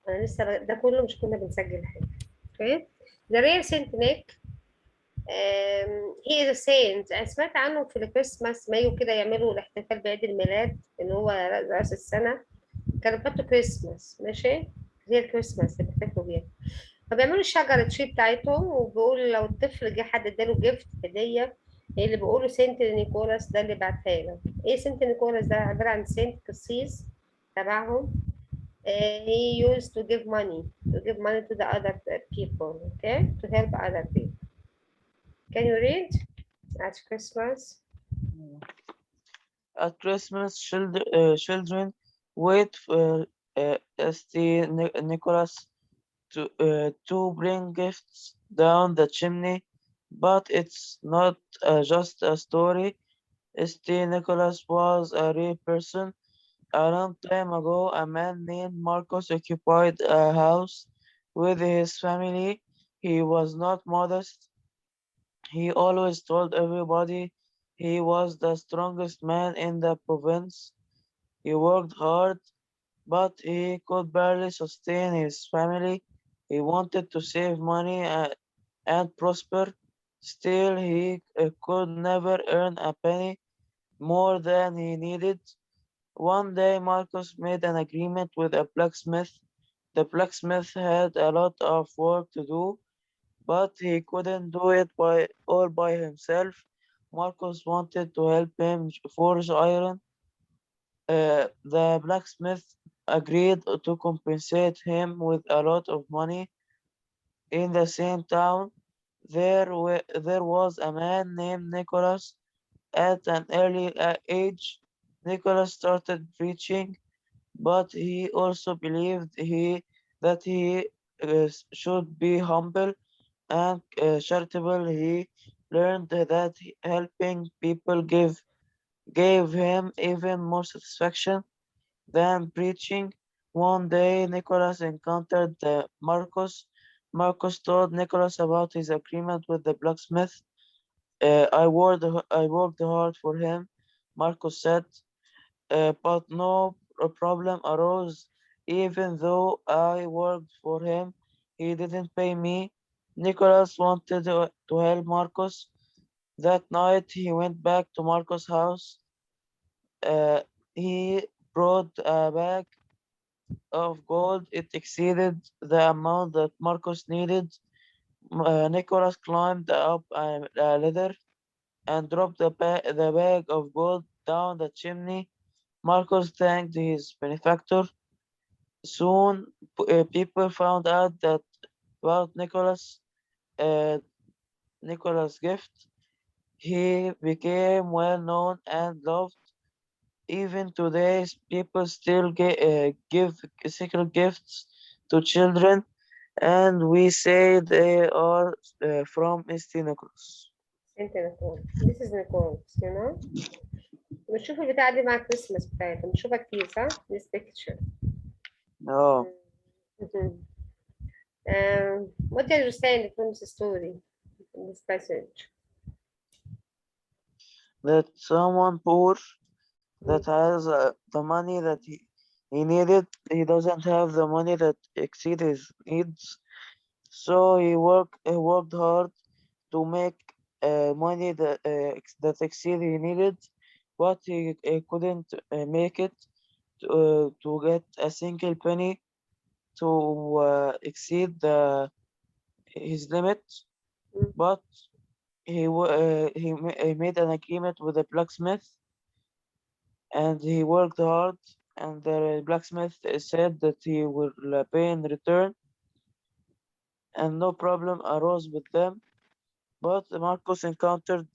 انا لسه ده كله مش كنا بنسجل حاجه. اوكي. The real Saint Nick he is a saint. انا سمعت عنه في الكريسماس، مايو كده يعملوا الاحتفال بعيد الميلاد ان هو راس السنه. كانوا بيحطوا كريسماس، ماشي، هي الكريسماس اللي بيحتفلوا بيها. فبيعملوا الشجره تشي بتاعتهم، وبيقولوا لو الطفل جه حد اداله جيفت هديه، ايه اللي بيقولوا سنت نيكولاس ده اللي بعتها له. ايه سنت نيكولاس ده؟ عباره عن سنت قسيس تبعهم. He used to give money to the other people, okay, to help other people. Can you read at Christmas? At Christmas, children wait for St. Nicholas to bring gifts down the chimney, but it's not just a story. St. Nicholas was a real person. A long time ago, a man named Marcus occupied a house with his family. He was not modest. He always told everybody he was the strongest man in the province. He worked hard, but he could barely sustain his family. He wanted to save money and prosper. Still, he could never earn a penny more than he needed. One day, Marcus made an agreement with a blacksmith. The blacksmith had a lot of work to do, but he couldn't do it all by himself. Marcus wanted to help him forge iron. The blacksmith agreed to compensate him with a lot of money. In the same town, there was a man named Nicholas. At an early age, Nicholas started preaching, but he also believed that he should be humble and charitable. He learned that helping people gave him even more satisfaction than preaching. One day, Nicholas encountered Marcus. Marcus told Nicholas about his agreement with the blacksmith. I worked hard for him, Marcus said, but no problem arose. Even though I worked for him, he didn't pay me. Nicholas wanted to help Marcus. That night, he went back to Marcus' house. He brought a bag of gold. It exceeded the amount that Marcus needed. Nicholas climbed up a ladder and dropped the bag of gold down the chimney. Marcus thanked his benefactor. Soon, people found out that about uh, Nicholas' gift. He became well known and loved. Even today, people still give secret gifts to children, and we say they are from St. Nicholas. Saint Nicole. This is Nicole, you know. بنشوف البتاعة دي مع كريسماس بتاعتها، بنشوفها كتير صح؟ This picture. No, Mhm. What do you understand from this story, from this passage? that someone poor Mm. that has the money that he needed, he doesn't have the money that exceed his needs. So he worked hard to make money that exceed he needed, but he couldn't make it to get a single penny to exceed his limit. Mm. But he made an agreement with the blacksmith, and he worked hard. And the blacksmith said that he will pay in return, and no problem arose with them. But Marcus encountered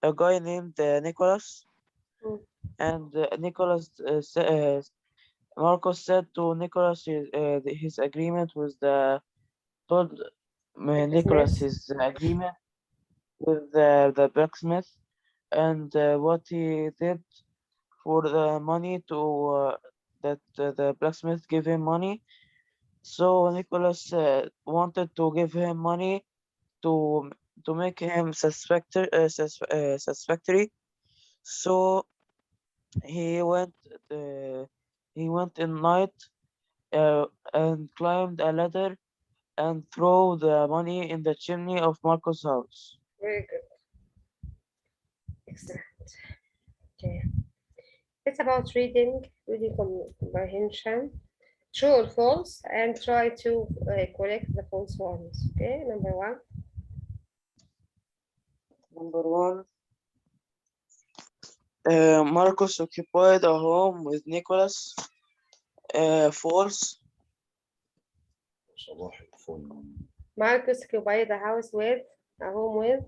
a guy named Nicholas, Mm. and Marcus said to Nicholas his agreement was told Nicholas Business. his agreement with the blacksmith, and what he did for the money to that the blacksmith gave him money. So Nicholas wanted to give him money to to make him satisfactory. So he went uh, he went in night and climbed a ladder and threw the money in the chimney of Marco's house. Very good. Excellent. Okay. It's about reading comprehension. True or false, and try to correct the false ones. Okay, number one. Number one, Marcus occupied a home with Nicholas. False. صباح الفل. Marcus occupied a home with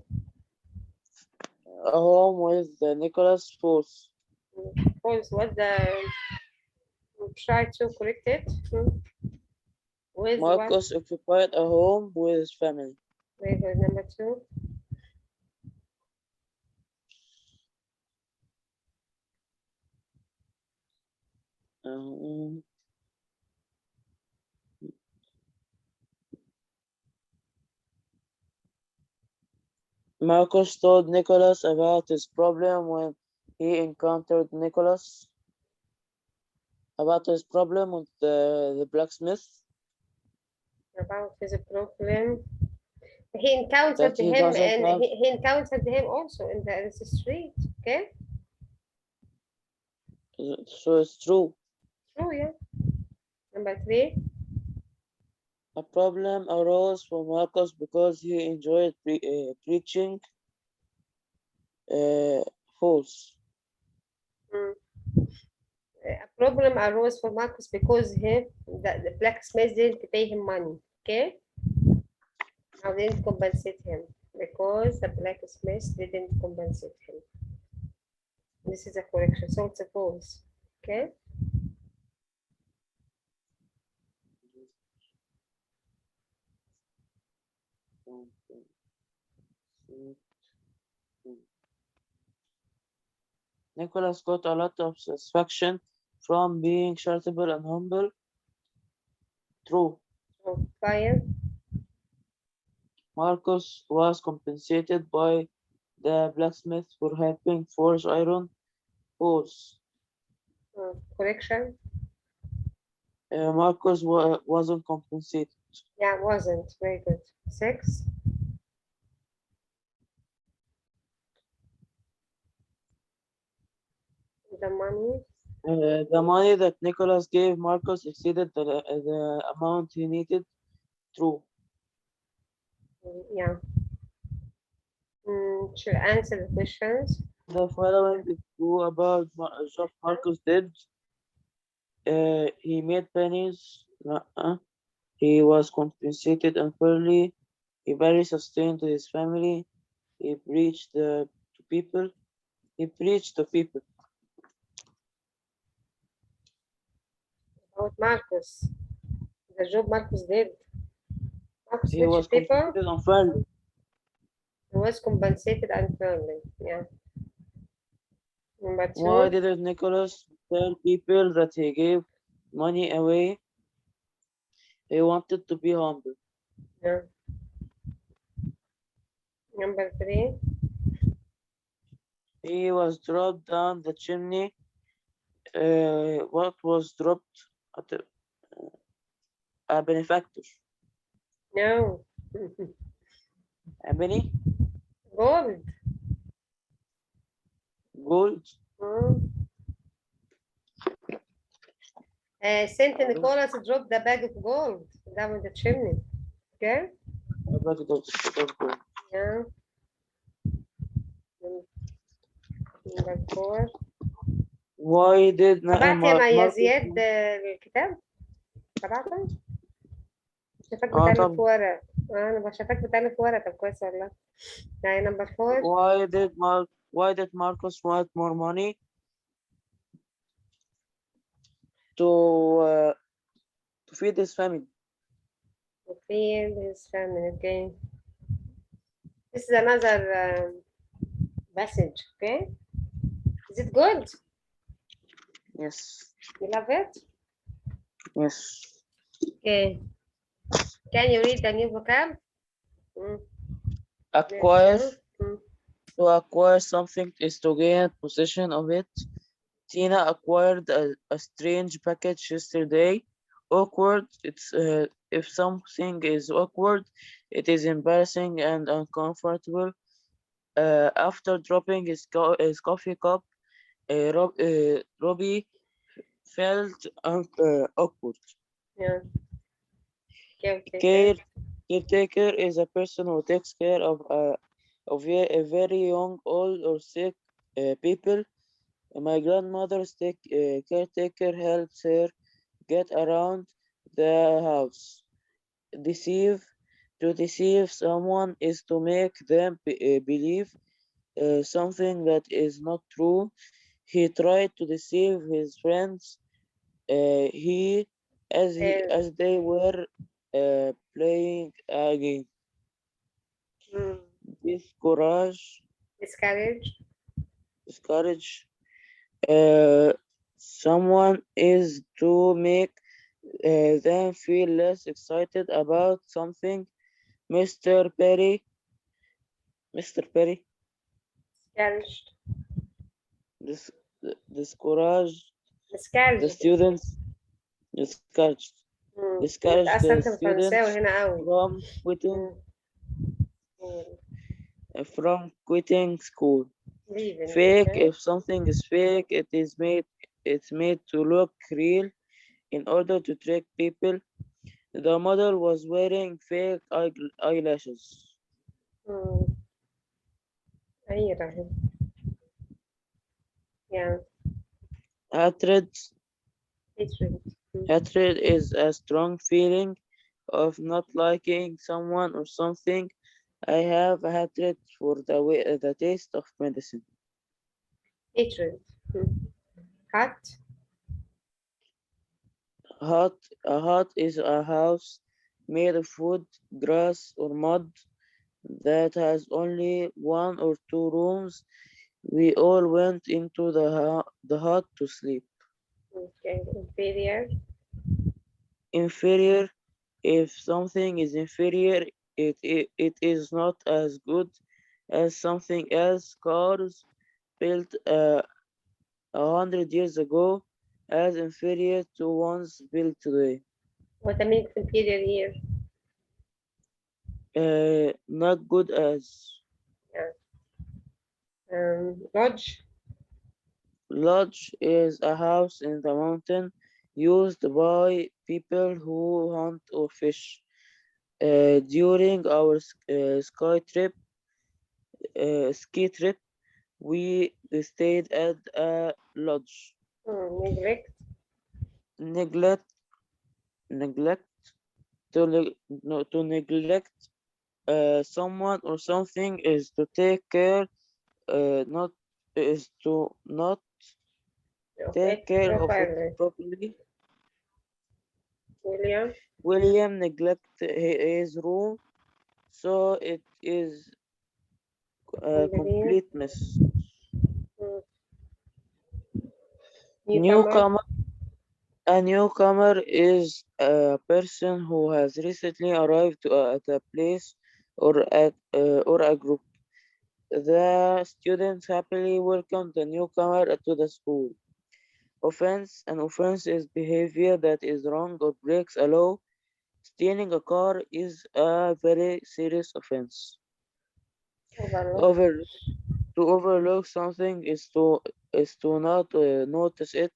A home with Nicholas. False. false. What the try to correct it with Marcus occupied a home with his family. Very good. Number two. Marcus told Nicholas about his problem when he encountered Nicholas. About his problem with the blacksmith. About his problem. He encountered That he him doesn't and have- he encountered him also in the street. Okay. So it's true. True, yeah. Number three. A problem arose for Marcus because he enjoyed preaching. False. A problem arose for Marcus because the blacksmith didn't pay him money. Okay. Now didn't compensate him because the blacksmith didn't compensate him. This is a correction, so it's a false. Okay. Nicholas got a lot of satisfaction from being charitable and humble. True. So, fire. Marcus was compensated by the blacksmith for helping forge iron. False. Correction. Marcus wasn't compensated. Yeah, wasn't. Very good. 6. The money. The money that Nicholas gave Marcus exceeded the amount he needed. True. Yeah. Should answer the questions. The following is true about job Marcus did. He made pennies. He was compensated unfairly. He barely sustained his family. He preached to people. He preached to people. About Marcus. The job Marcus did. Marcus He was preached people. compensated unfairly. He was compensated unfairly. Yeah. Number 2. Why didn't Nicholas tell people that he gave money away? He wanted to be humble. Yeah. Number 3. He was dropped down the chimney. What was dropped? A benefactor. No. A penny? Gold. Gold? Saint Nicholas dropped the bag of gold down the chimney. Okay? A bag of gold. Yeah. Number 4. Why did تبعت يا Marcus- زياد الكتاب؟ تبعته؟ شايفاك طبعا. بتألف ورق. أنا شايفاك بتألف ورق. طب كويس والله. يعني number 4. Why did Marcus want more money to feed his family? To feed his family. Okay. This is another message. Okay. Is it good? Yes. You love it? Yes. Okay. Can you read the new vocab? Acquire. Mm. To acquire something is to gain possession of it. Tina acquired a strange package yesterday. Awkward. It's if something is awkward, it is embarrassing and uncomfortable. After dropping his coffee cup, Robbie felt awkward. Yeah. Caretaker. Care Caretaker is a person who takes care of a very young, old, or sick people. My grandmother's caretaker helps her get around the house. Deceive. To deceive someone is to make them believe something that is not true. He tried to deceive his friends. He Uh, as they were playing a game. mm, Discourage, discourage. discourage. Uh, Someone is to make them feel less excited about something. Mr. Perry, Mr. Perry, Discouraged. dis- discourage the discouraged. students, discourage, discourage انت اصلا the انت فرنساوي students هنا قوي. from quitting مم. مم. school. leaving. Fake. Okay. If something is fake, it's made to look real in order to trick people. The model was wearing fake eyelashes. مم. غير. yeah. Hatred. hatred. Hatred is a strong feeling of not liking someone or something. I have a hatred for the taste of medicine. hatred. hot. A hut is a house made of wood, grass, or mud that has only one or two rooms. We all went into the hut to sleep. Okay. inferior. Inferior. If something is inferior, it is not as good as something else. Cars built 100 years ago as inferior to ones built today. what I mean inferior here. Not good as. yeah. lodge. Lodge is a house in the mountain used by people who hunt or fish. During our ski trip, we stayed at a lodge. neglect. Neglect, neglect, no, to neglect someone or something is to take care, not is to not of take it care of it properly. properly. William. William neglected his room, so it is a Ambulance. complete mess. Mm. newcomer. Newcomer. A newcomer is a person who has recently arrived at a place or a group. The students happily welcome the newcomer to the school. Offense. An offense is behavior that is wrong or breaks a law. Stealing a car is a very serious offense. overlook. Over to overlook something is to not notice it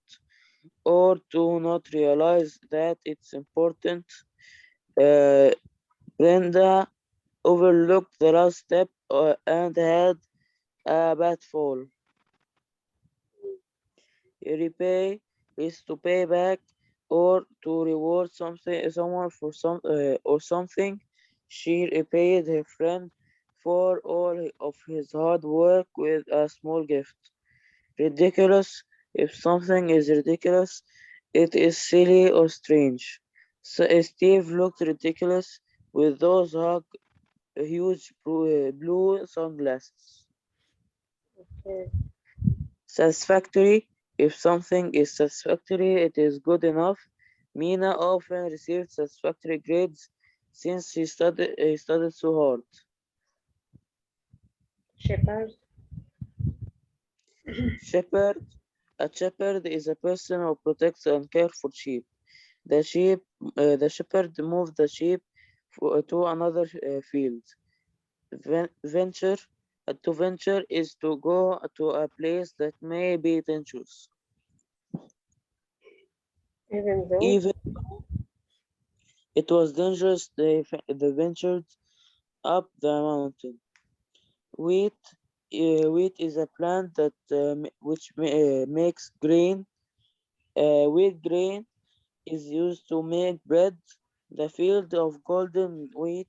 or to not realize that it's important. Uh, Brenda overlooked the last step and had a bad fall. Repay is to pay back or to reward someone for something. She repaid her friend for all of his hard work with a small gift. Ridiculous. If something is ridiculous, it is silly or strange. So Steve looked ridiculous with those huge blue sunglasses. Okay. Satisfactory. If something is satisfactory, it is good enough. Mina often received satisfactory grades since he studied so hard. shepherd. Shepherd. A shepherd is a person who protects and cares for sheep. The shepherd moved the sheep to another field. Venture to venture is to go to a place that may be dangerous. Even though. Even it was dangerous, they ventured up the mountain. Wheat, wheat is a plant that makes grain. Wheat grain is used to make bread. The field of golden wheat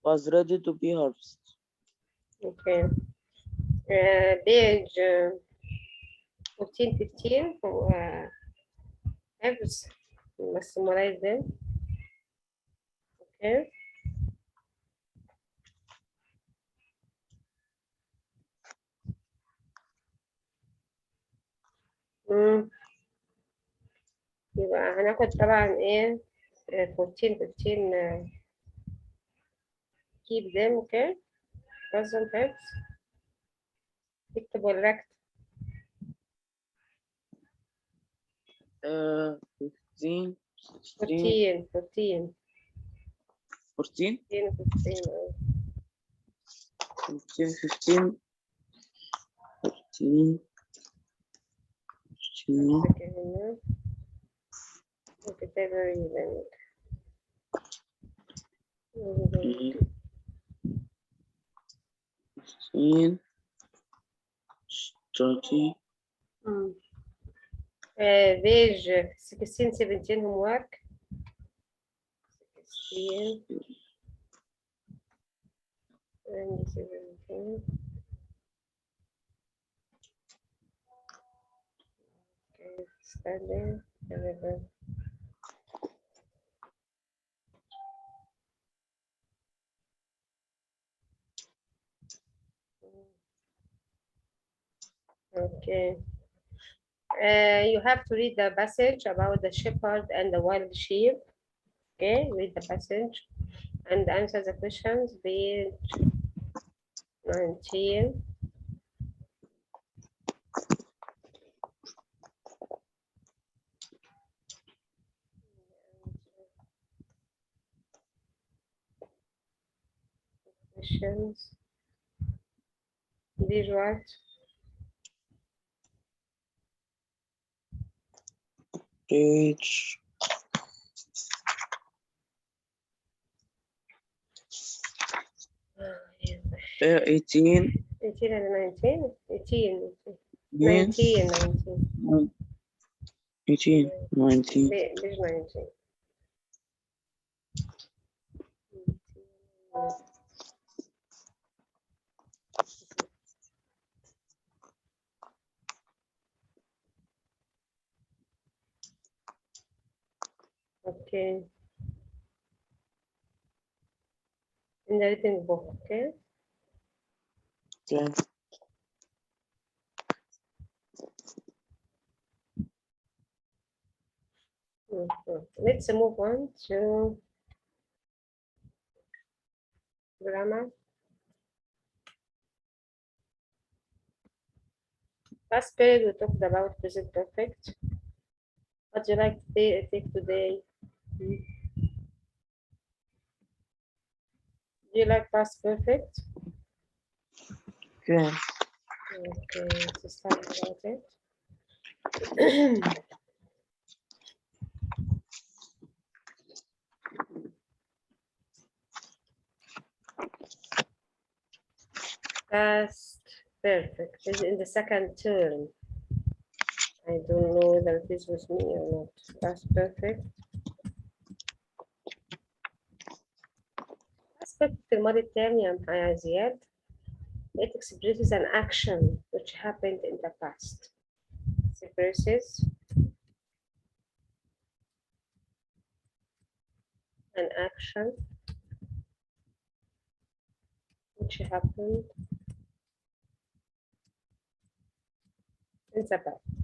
was ready to be harvested. Okay. Page 14, 15 حفظ. Let's summarize them. Okay. يبقى هناخد طبعا ايه 14 15 keep them. Okay. Present tense. اكتب ولا اكتب؟ 15, 14 16, 14 14, 15 15, 15, 14, 15, هنا وكتابة يبان 15, 30. page 16 17 homework 16 and 17. Okay, study. Okay. You have to read the passage about the shepherd and the wild sheep. Okay, read the passage and answer the questions. Page 19. Questions. These what? Page 18, 18 and 19. 18. 19, 19. 18, 19. Page 19. Okay. In the written book, okay? Okay. Let's move on to grammar. Last period we talked about present perfect. What do you like to take today? Do you like past perfect? Okay. Okay, let's start about it. Past perfect is in the second term. I don't know whether this was me or not. Past perfect. Past perfect الماضي التام يا زياد. It expresses an action which happened in the past. It expresses an action which happened in the past.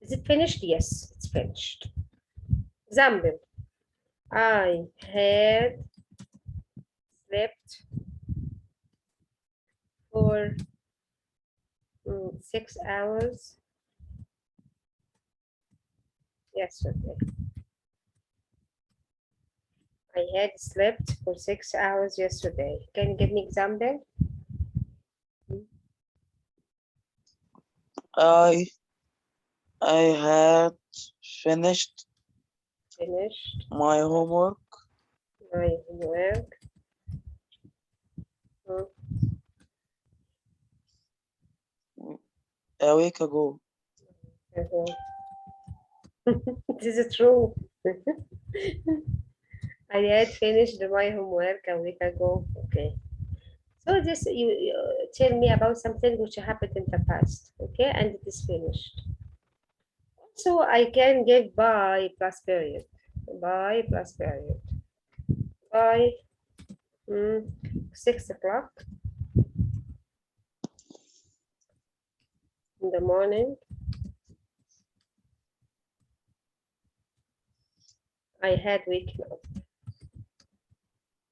Is it finished? Yes, it's finished. Example. I had slept for 6 hours yesterday. I had slept for 6 hours yesterday. Can you give me example? I had finished my homework my homework. a week ago. This is true. I had finished my homework a week ago. Okay. So this you tell me about something which happened in the past. Okay, and it is finished. So I can give by plus period. By plus period. By 6 o'clock in the morning. I had waken up.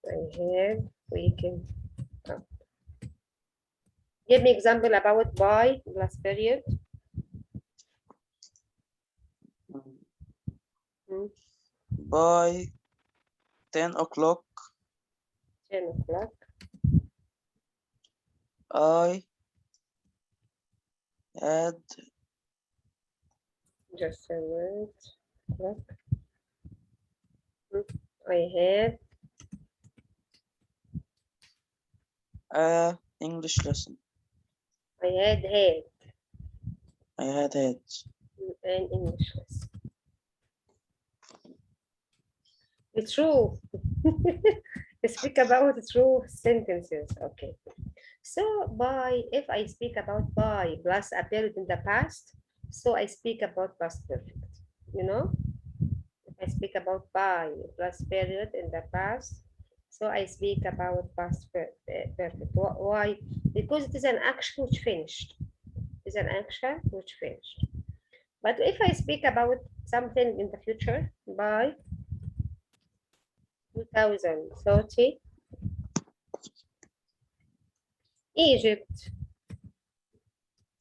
I had waken up. Give me example about by plus period. By 10 o'clock, 10 o'clock. I had Just a minute. Clock. I had a English lesson. I had I had an English lesson. It's true. Speak about true sentences. Okay. So if I speak about by plus a period in the past, so I speak about past perfect. You know, if I speak about by plus period in the past, so I speak about past perfect. Why? Because it is an action which finished. It is an action which finished. But if I speak about something in the future, by 2030, Egypt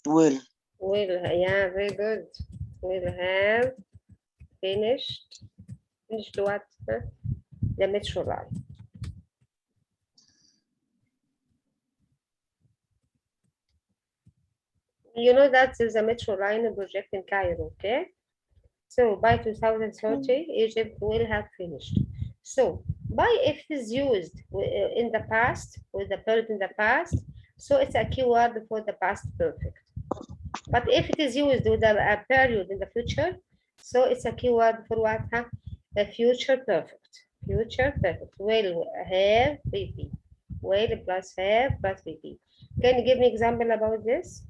will yeah, very good. Will have finished what? Huh? The metro line. You know that there's a metro line project in Cairo, okay? So by 2030, Egypt will have finished. So by if it is used in the past, with the period in the past, so it's a keyword for the past perfect. But if it is used with a period in the future, so it's a keyword for what? Huh? The future perfect. Future perfect. Will have, will be. Will plus have plus will be. Can you give me example about this?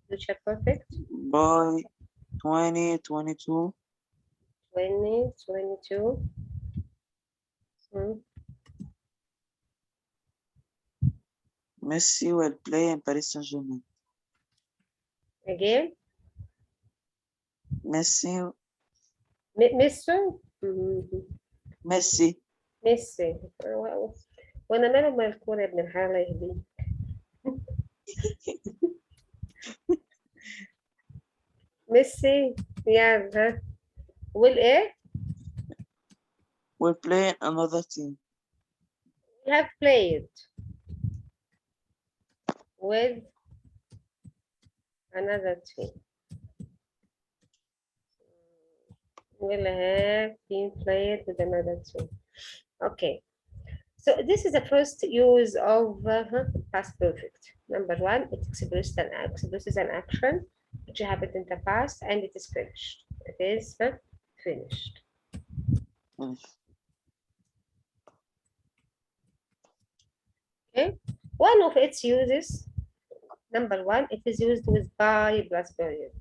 Future perfect. by 2022. 2022. Messi will play in Paris Saint-Germain. Again. Messi. ميسي. ميسي. وانا ماله من الكورة يا ابن الحلال يهديك. ميسي. Yeah. Will ايه؟ Will play in another team. Have played with another team. Will have been played with another team. Okay. So this is the first use of past perfect. Number one, it expresses an action which happened in the past and it is finished. It is finished. Okay. One of its uses, number one, it is used with by plus period.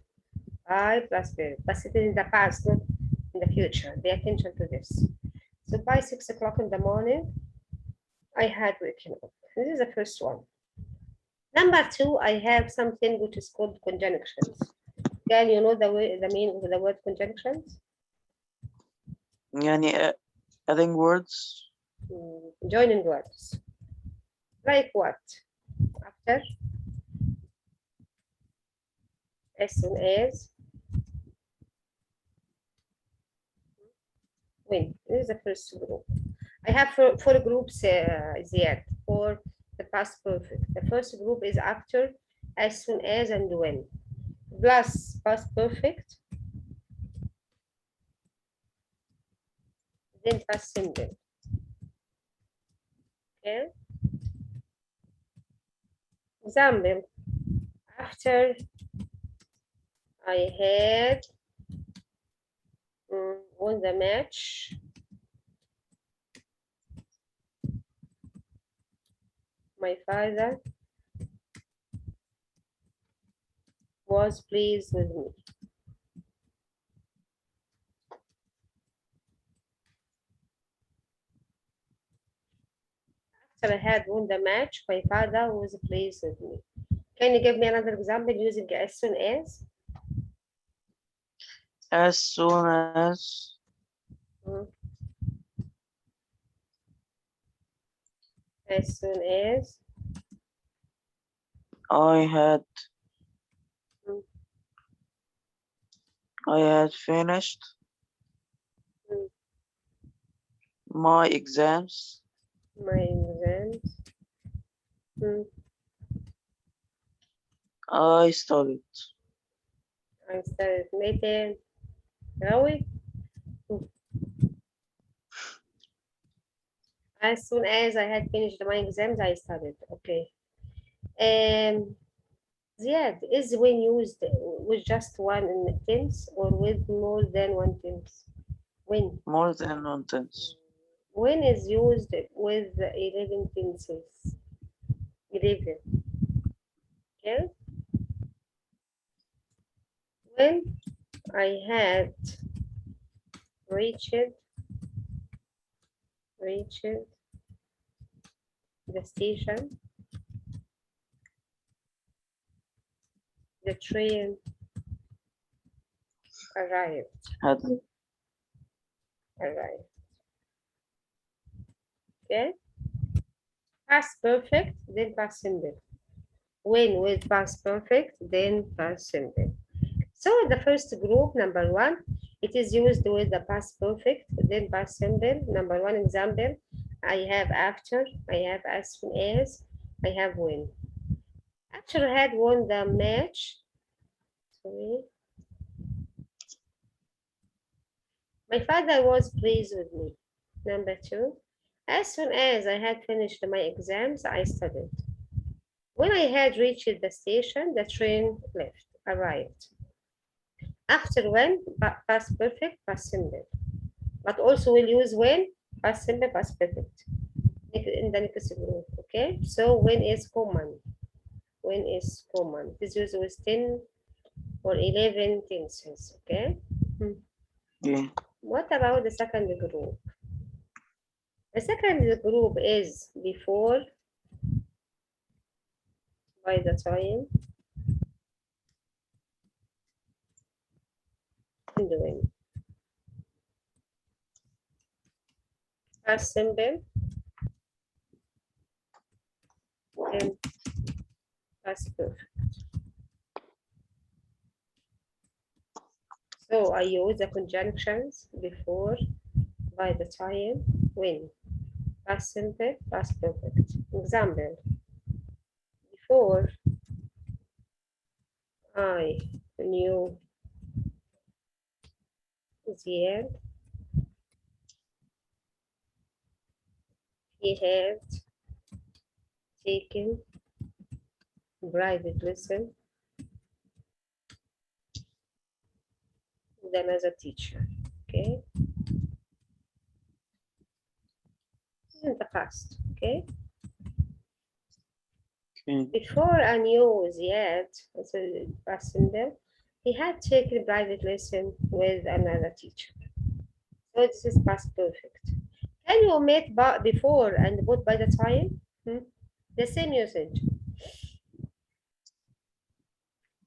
By plus period, but it is in the past, not in the future. Pay attention to this. So by 6 o'clock in the morning, I had waken up. This is the first one. Number two, I have something which is called conjunctions. Can you know the meaning of the word conjunctions? يعني adding words. Joining words. Like what? After? As soon as. when is the first group. I have four groups, Ziad, for the past perfect. The first group is after, as soon as, and when. Plus past perfect, then past simple. Okay. Example, after I had won the match, my father was pleased with me. After I had won the match, my father was pleased with me. Can you give me another example using as soon as? As soon as As soon as I had finished my exams, my exams, I studied. I started making Rawi. As soon as I had finished my exams, I started. Okay. Ziad, is when used with just one tense or with more than one tense? When? More than one tense. When is used with 11 tenses? 11. Okay. When I had reached the station, the train arrived. Had Okay. Past perfect, then past simple. When with past perfect, then past simple. So the first group, number one, it is used with the past perfect, then past simple. Number one example, I have after, I have as soon as, I have when. After I had won the match, sorry, my father was pleased with me. Number two, as soon as I had finished my exams, I studied. When I had reached the station, the train arrived. After when, past perfect, past simple. But also we'll use when, past simple, past perfect in the next group, okay? So when is common? When is common? It is used with 10 or 11 tenses, okay? yeah. What about the second group? The second group is before, by the time, and when. Past simple and past perfect. So I use the conjunctions before, by the time, when. Past simple, past perfect. Example, before I knew Ziad, he had taken private lesson with another teacher, okay? In the past, okay? Okay. Before I knew Ziad, so past simple, he had taken private lesson with another teacher. So this is past perfect. Can you omit before and put by the time? The same usage.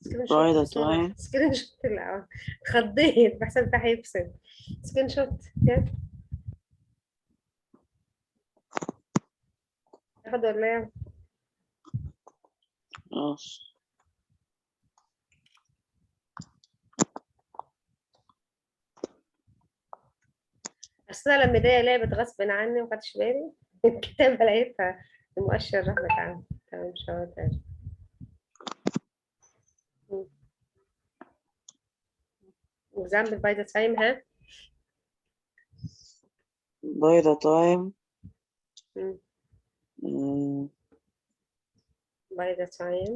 سكرين By شوت the بسرعة، time سكرين شوت. لا خضيت بحسب ده هيفصل. سكرين شوت يلا. تاخد ولا ايه؟ yes. أصل أنا لما ايديا لعبت غصب عني ما خدتش بالي. الكتابة لقيتها المؤشر راح لك عنه. تمام مش هقدر. example by the time ها. by the time by the time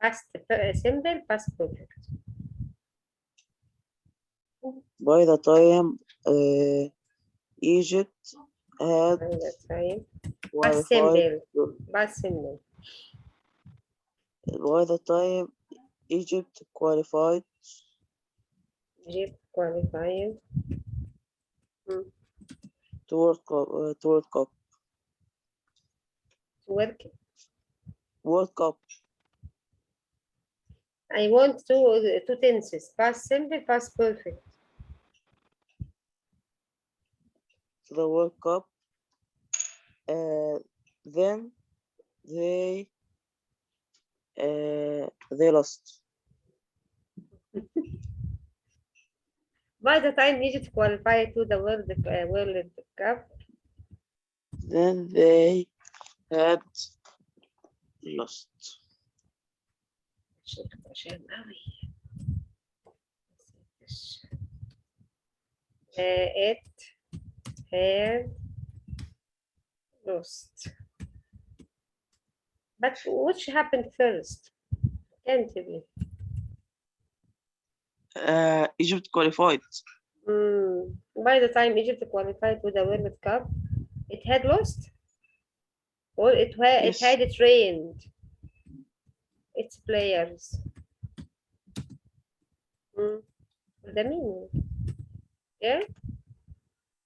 past simple past perfect. by the time Egypt had by the time past qualified simple past simple. by the time Egypt qualified Egypt qualified to World Cup, to work. World Cup. I want two tenses, past simple, past perfect. To the World Cup, then they lost. By the time Egypt qualified to the World Cup, Then they had lost. it had lost. But which happened first? Can't be. Egypt qualified. By the time Egypt qualified to the World Cup, it had lost, or it had trained its players. The meaning, yeah.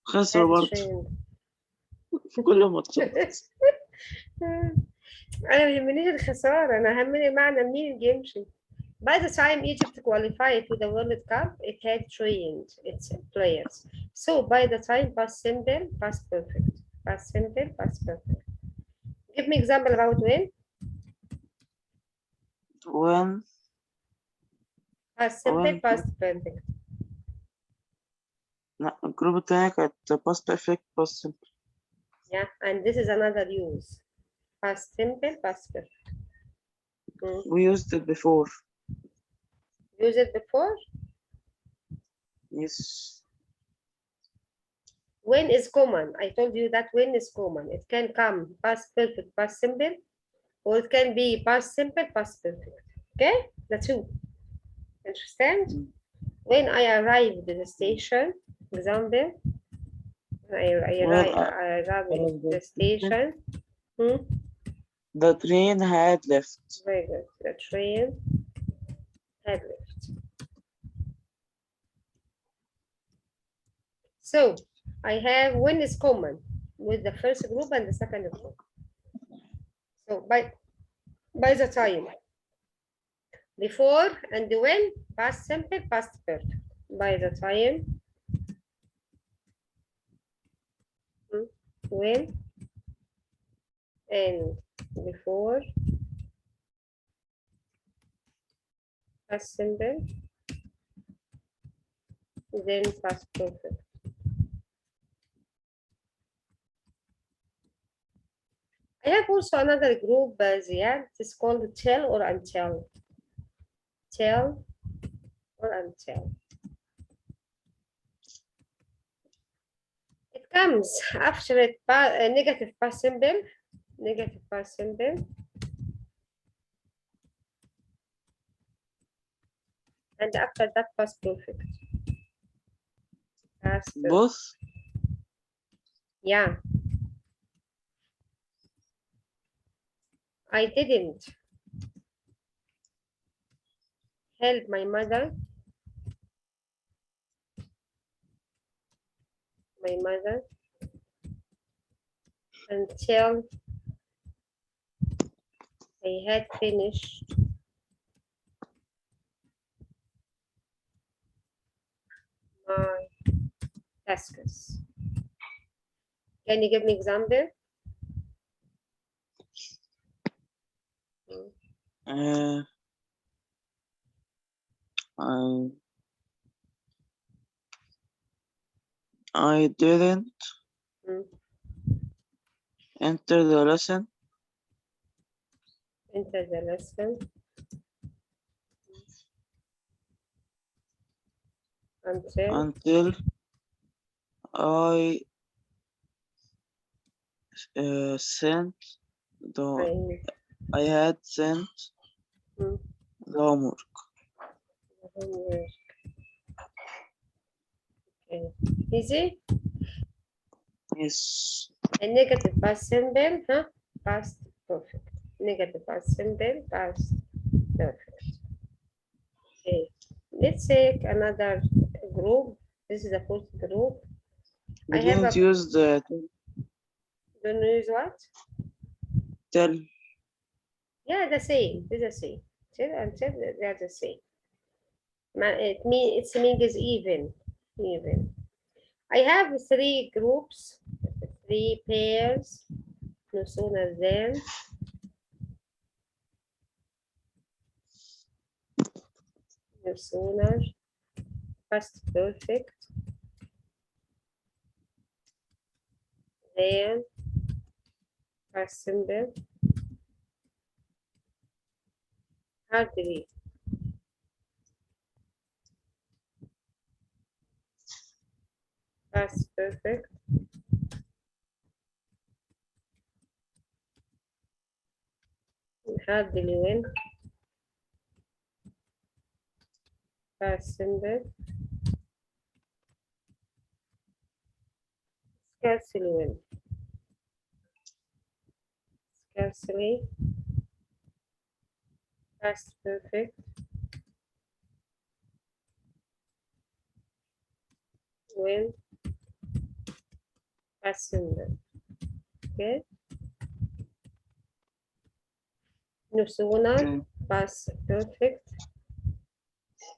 خسروا برضه في كل الماتشات. أنا ما يهمنيش الخسارة، أنا يهمني معنى مين يمشي. By the time Egypt qualified to the World Cup, it had trained its players. So by the time past simple, past perfect. Past simple, past perfect. Give me example about when. When. Past simple, past perfect. لا الجروب التاني كانت past perfect past simple. Yeah, and this is another use. Past simple, past perfect. We used it before. Use it before? Yes. When is common. I told you that when is common. It can come past perfect, past simple, or it can be past simple, past perfect. Okay? The two. Understand? When I arrived at the station, example, I arrived at the station. The train had left. Very good. The train had left. So I have when is common with the first group and the second group. So by the time, before and when, past simple, past perfect. By the time, when, and before, past simple, then past perfect. I have also another group, Ziad. It's called tell or until. Tell or until. It comes after it negative past simple, negative past simple, and after that past perfect. Past perfect. Both? Yeah. I didn't help my mother. Until I had finished my tasks. Can you give me example? I didn't Mm. enter the lesson Enter the lesson until until I sent the I I had sent mm, the homework. homework. Okay. Easy? Yes. A negative past simple, huh? Past perfect. Negative past simple, past perfect. Okay. Let's take another group. This is the fourth group. We I have didn't a, use the don't use what? tell. Yeah, the same. It's the same. Till until they're the same. It means even. Even. I have three groups, three pairs, no sooner than, no sooner, past perfect, than, past simple, hardly, past perfect, hardly when, past simple, scarcely when, scarcely, past perfect, when, past simple. Okay? No sooner, Okay. past perfect,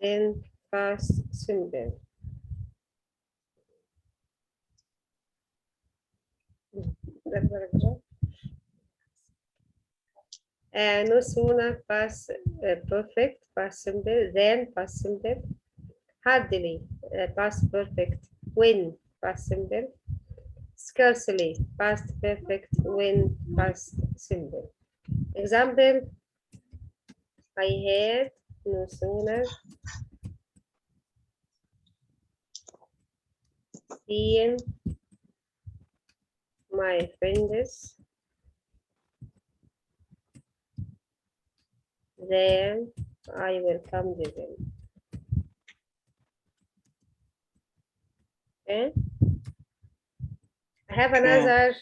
then past simple. That paragraph. No sooner past perfect, past simple, then past simple, hardly past perfect, when past simple, scarcely past perfect, when past simple. Example, I had no sooner seen my friends then I welcome them. Okay? I have Okay. another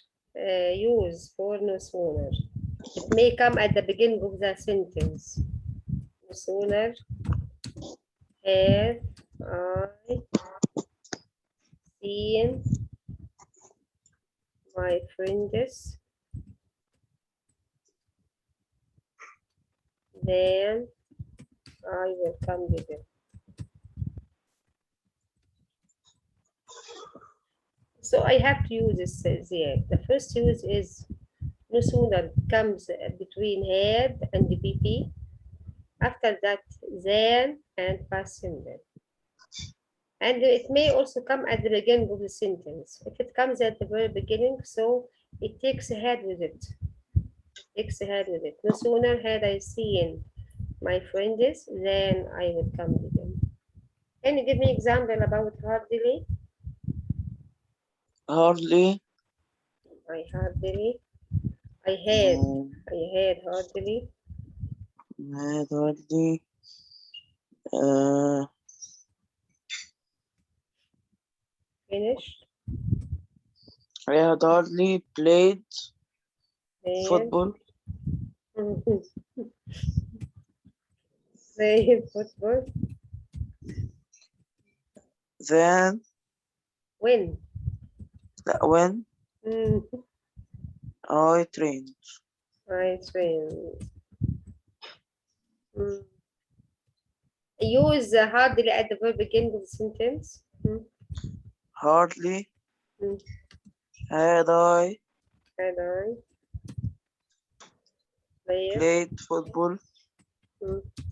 use for no sooner. It may come at the beginning of the sentence. No sooner have I seen my friends then I welcome them. So I have to use this there. The first use is no sooner comes between had and the PP. After that, then and past simple. And it may also come at the beginning of the sentence. If it comes at the very beginning, so it takes ahead with it. Takes ahead with it. No sooner had I seen my friends, then I will come to them. Can you give me example about hardly? Hardly. I hardly. I had. uh, I had hardly. had hardly. Uh, Finished. I had hardly played Then. football. Playing football. Then When? when Mm, I trained. I train. Mm. Use hardly at the very beginning of the sentence. Hardly Mm. had I Had I played played football mm,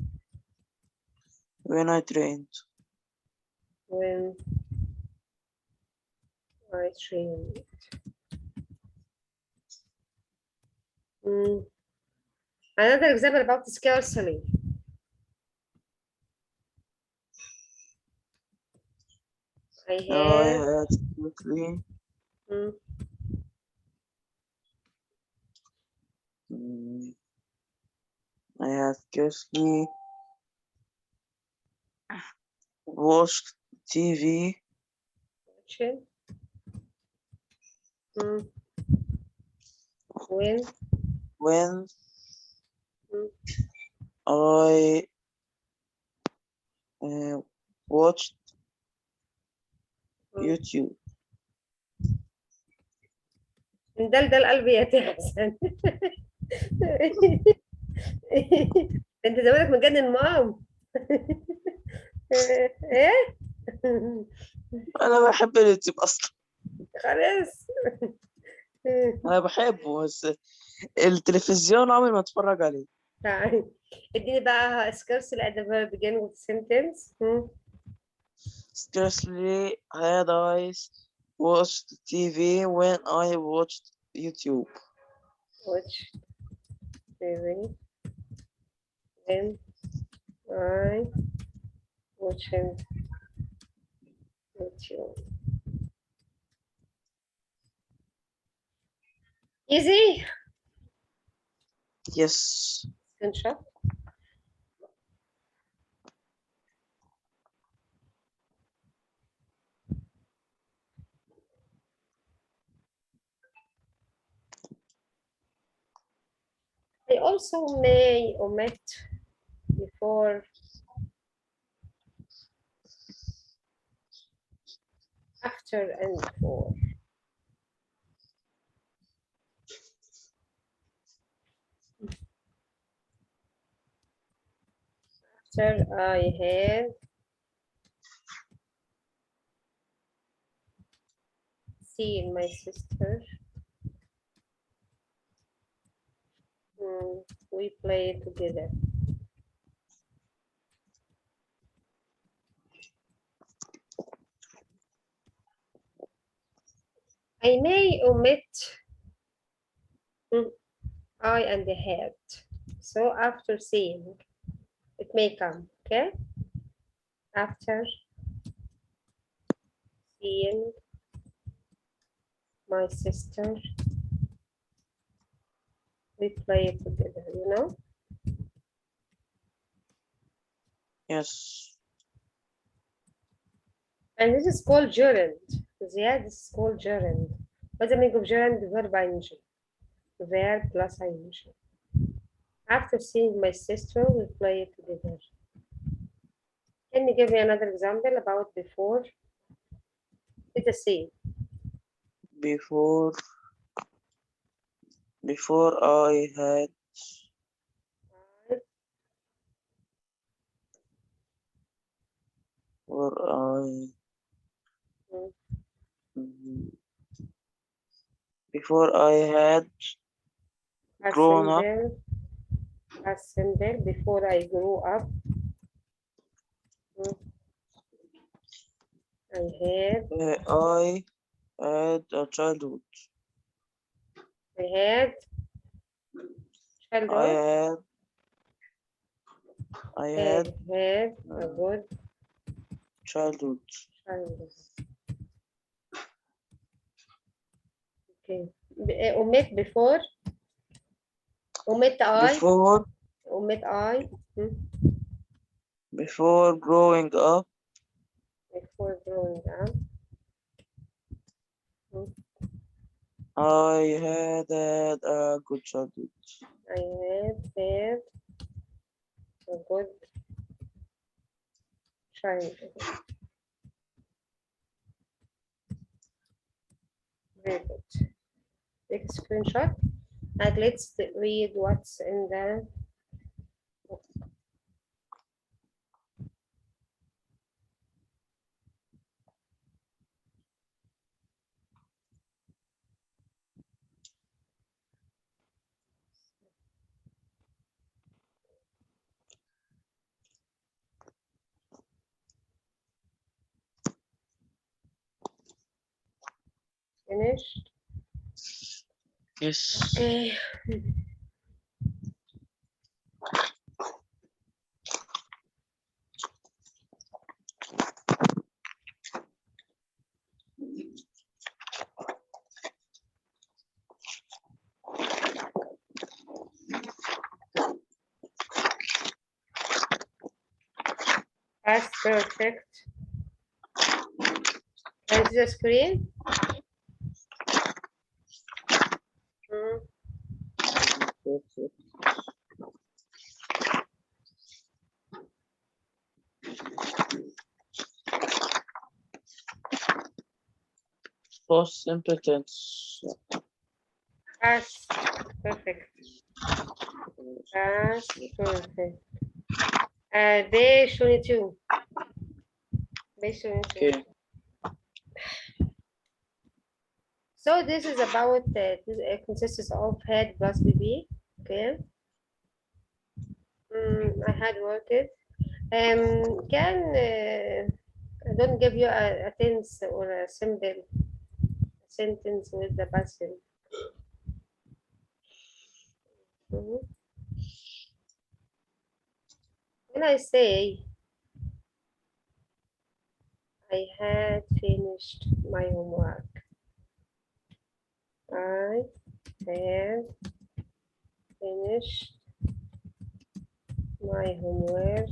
when I trained. when 20. Another example about scarcely. I have. had quickly. Mm, I had scarcely watched TV watching. When. when Mm, I watched mm. YouTube. مدلدل قلبي يا تحسن. انت زمانك مجنن مام. ايه. أنا بحب اليوتيوب أصلا، خلاص. أنا بحبه، بس التلفزيون عمري ما أتفرج عليه. تعالي اديني بقى scarcely at the verb begin with sentence. Scarcely had I watched TV when I watched YouTube. Watch TV when I watching YouTube. Easy. Yes. Screenshot. I also may omit before, after, and before. After I have seen my sister, we play together. I may omit I and the had. So after seeing, it may come, okay? After seeing my sister, we play together, you know? Yes. And this is called gerund. Ziad, this is called gerund. What's the meaning of gerund? Verb ing. Verb plus ing. After seeing my sister, we play together. Can you give me another example about before? Let us see. Before I had or I before I had grown up. Assemble. Before I grew up. I had a childhood. I had childhood. I had a good childhood. Okay. Omit before. Omit I. Omit I. Before growing up. Before growing up. I had a good childhood. I had a good childhood. Very good. Take a screenshot and let's read what's in the book. finished. Yes. Okay. Past perfect. Can you see the screen? Past simple tense. Past perfect. Past perfect. Day 22. Day 22. Okay. So this is about consists of head plus BB. Okay. I had worked. I don't give you a tense or a simple sentence with the passive. When I say I had finished my homework, I had finished my homework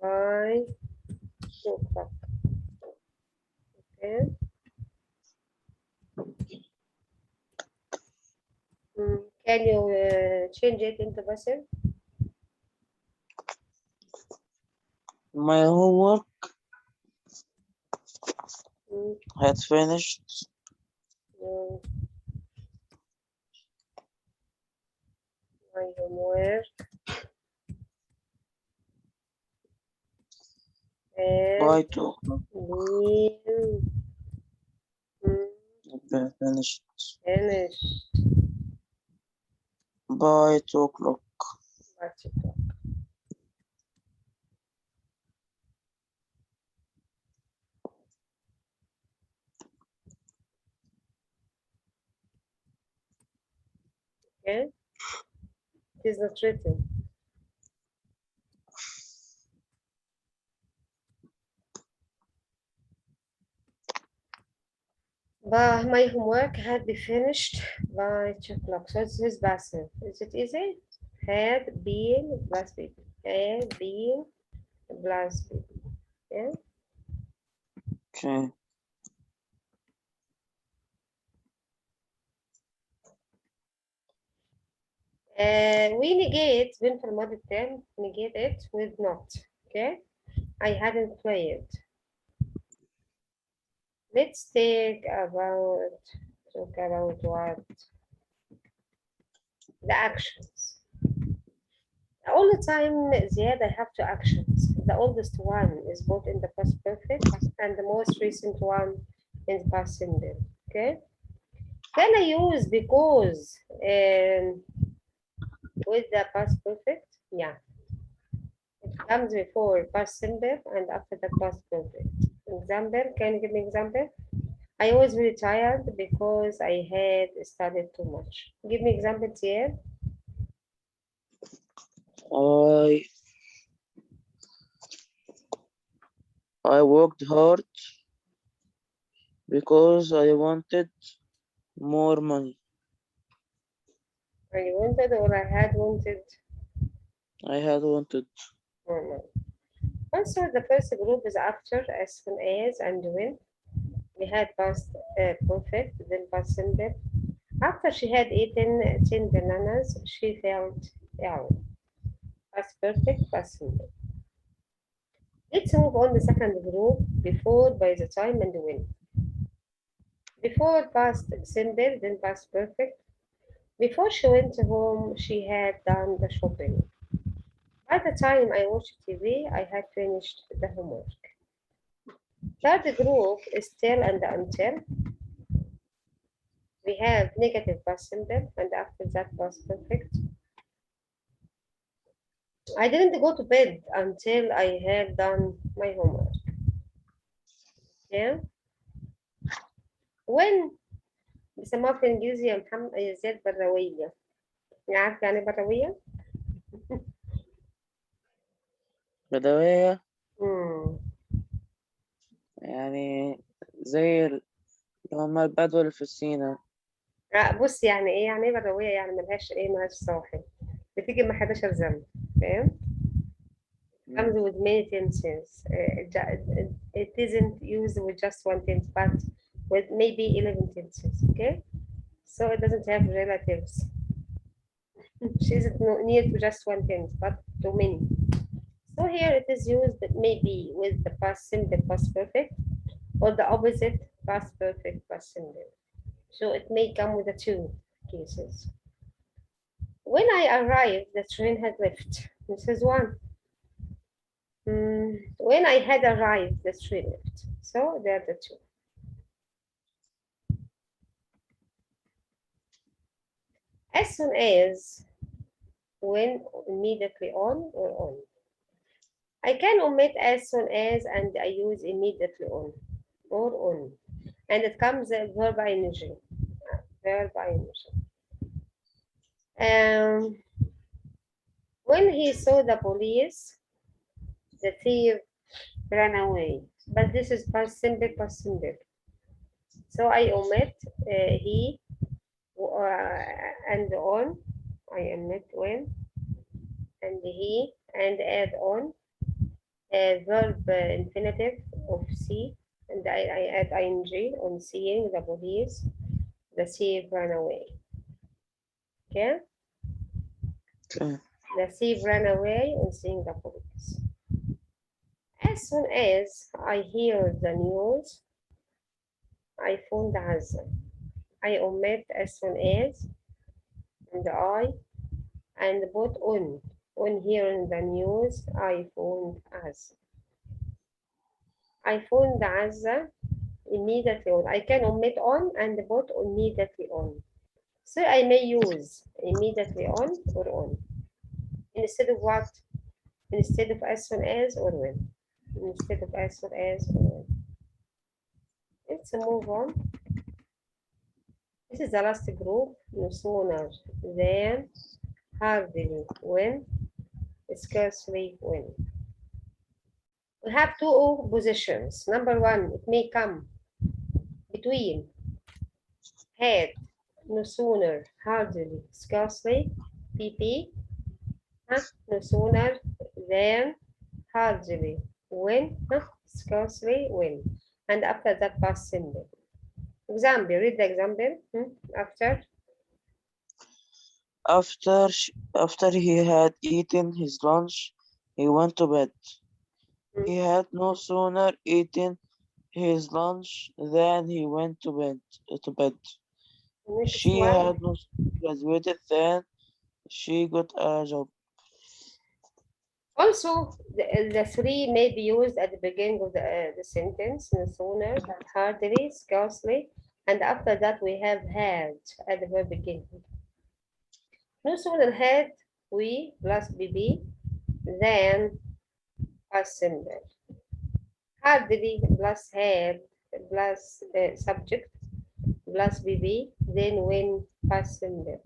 by 2 o'clock. Okay. Can you change it into passive? My homework had finished. My homework By 2 o'clock. Finished. Finished By 2 o'clock. by 2 o'clock. Okay. It is not written. But my homework had been finished by 2 o'clock. So this is passive. Is it easy? Had been plus B. Had been plus B. Yeah. Okay. We negate when for mother term, negate it with not. Okay. I hadn't played. Let's talk about what? The actions. All the time, Ziad, I have two actions. The oldest one is both in the past perfect and the most recent one in the past simple. Okay. Can I use because with the past perfect? Yeah. It comes before past simple and after the past perfect. Example, can you give me example? I was very tired because I had studied too much. Give me examples here. I worked hard because I wanted more money. I wanted or I had wanted I had wanted. more money. Also, the first group is after, as soon as, and when. We had past perfect, then past simple. After she had eaten 10 bananas, she felt ill. Past perfect, past simple. Let's move on the second group, before, by the time, and when. Before past simple, then past perfect. Before she went home, she had done the shopping. By the time I watched TV, I had finished the homework. Third group is till and until. We have negative past simple and after that past perfect. I didn't go to bed until I had done my homework. Yeah. when بيسموها في الإنجليزي يا محمد يا زياد بروية. عارف يعني بروية؟ بدوية مم. يعني زي اللي هما البدو اللي في سينا. بص يعني إيه يعني إيه بروية؟ يعني ملهاش صاحب، بتيجي مع 11 ذنب، فاهم؟ comes with many tenses. It isn't used with just one tense, but with maybe 11 tenses. Okay, so it doesn't have relatives. She isn't near to just one tense, but to many. So here it is used maybe with the past simple, past perfect, or the opposite, past perfect, past simple. So it may come with the two cases. When I arrived, the train had left. This is one. When I had arrived, the train left. So they're the two. As soon as, when, immediately on, or on. I can omit as soon as and I use immediately on or on. And it comes a verb ing. Verb ing. When he saw the police, the thief ran away. But this is past simple, past simple. So I omit he and on. I omit when and he and add on verb infinitive of see, and I add ing on seeing the police. The thief ran away. Okay? Okay. The thief ran away on seeing the police. As soon as I hear the news, I phoned Azza. I omit as soon as and I and put on. On hearing the news, I phoned Azza. I phoned Azza immediately on. I can omit on and put immediately on. So I may use immediately on or on. Instead of what? Instead of as soon as or when. Instead of as soon as or when. Let's move on. This is the last group. No sooner than, hardly when, scarcely when. We have two positions. Number one, it may come between had, no sooner, hardly, scarcely, PP, no sooner than, hardly, when, scarcely, when. And after that, past simple. Example, read the example. After he had eaten his lunch, he went to bed. He had no sooner eaten his lunch than he went to bed. She had no sooner graduated than she got a job. Also, the three may be used at the beginning of the sentence, no sooner, hardly, scarcely, and after that we have had at the very beginning. No sooner had we plus BB than past simple. Hardly plus had plus subject plus BB, then when past simple.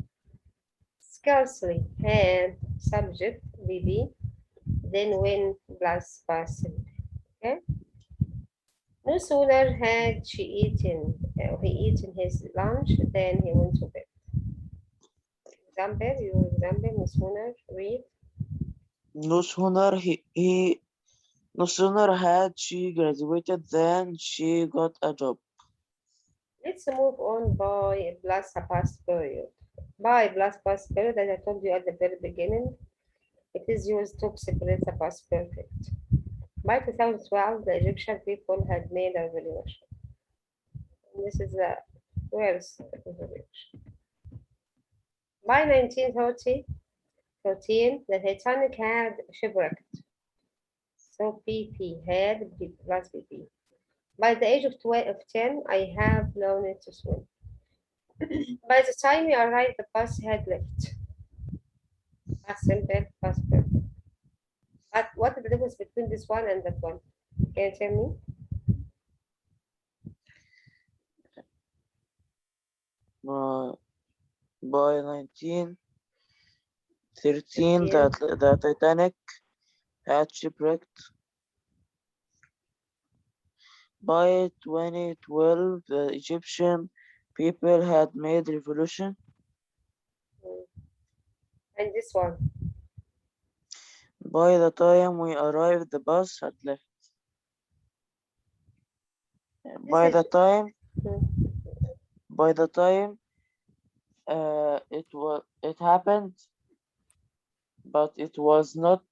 Scarcely had subject BB, then when plus past simple. Okay. No sooner had he eaten his lunch than he went to bed. Example, no sooner read. No sooner no sooner had she graduated than she got a job. Let's move on by plus a past period. By plus past period, as I told you at the very beginning, it is used to express a past perfect. By 2012, the Egyptian people had made a revolution. This is the worst revolution. By 1913, the Titanic had shipwrecked. So PP had plus PP. By the age of 10, I have learned to swim. By the time we arrived, the bus had left. Past simple, past perfect. But what is the difference between this one and that one? Can you tell me? by 1913, the Titanic had shipwrecked. By 2012, the Egyptian people had made revolution. And this one. By the time we arrived, the bus had left. By the time it happened, but it was not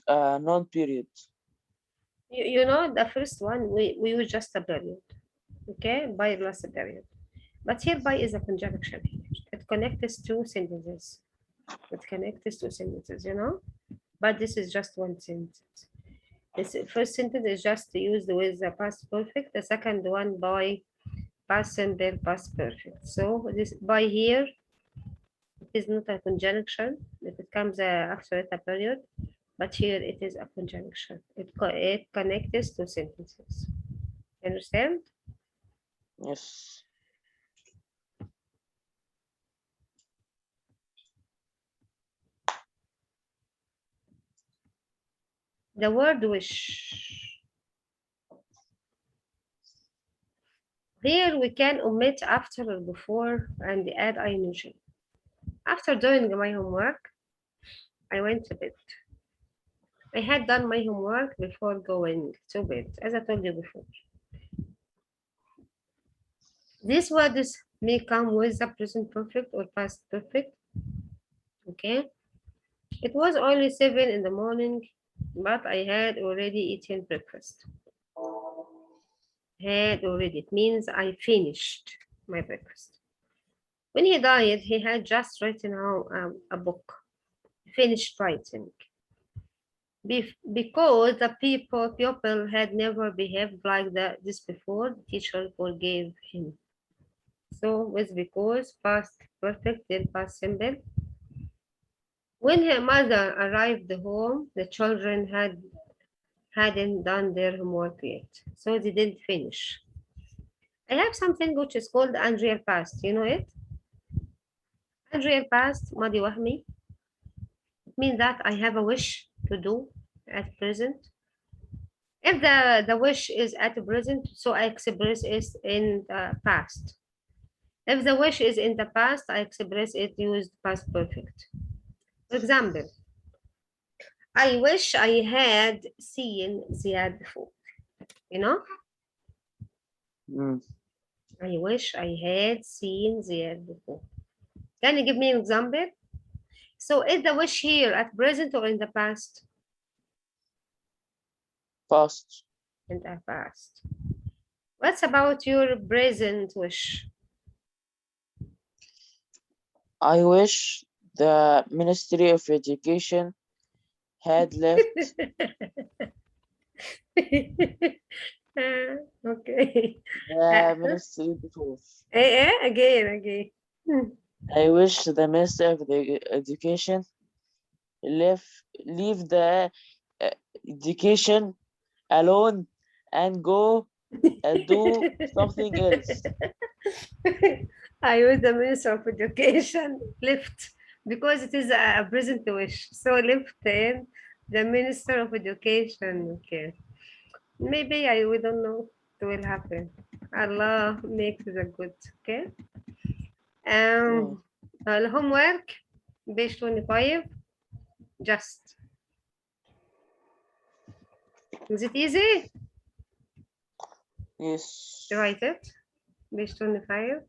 a non-period. You know, the first one, we use just a period. Okay, by plus a period. But here by is a conjunction here. It connects two sentences. You know? But this is just one sentence. This first sentence is just used with the past perfect. The second one by past simple, past perfect. So this by here is not a conjunction. It becomes after a period, but here it is a conjunction. It connects two sentences. Understand? Yes. The word wish. Here we can omit after or before and add ing. After doing my homework, I went to bed. I had done my homework before going to bed, as I told you before. These words may come with the present perfect or past perfect. Okay. It was only 7 in the morning, but I had already eaten breakfast. It means I finished my breakfast. When he died, he had just written a book, finished writing. Because the pupil had never behaved like this before, the teacher forgave him. So with because, past perfect, then past simple. When her mother arrived home, the children hadn't done their homework yet, so they didn't finish. I have something which is called unreal past. You know it? Unreal past, ماضي وهمي. It means that I have a wish to do at present. If the wish is at present, so I express it in the past. If the wish is in the past, I express it used past perfect. For example, I wish I had seen Ziad before. You know? I wish I had seen Ziad before. Can you give me an example? So is the wish here at present or in the past? Past. In the past. What's about your present wish? I wish the Ministry of Education had left. Okay. The Ministry before. Again. I wish the Minister of the Education leave the education alone and go and do something else. I wish the Minister of Education left because it is a present wish. So left in the Minister of Education. Okay. Maybe we don't know it will happen. Allah makes the good. Okay. Homework, page 25. Just. Is it easy? Yes. Write it. Page 25.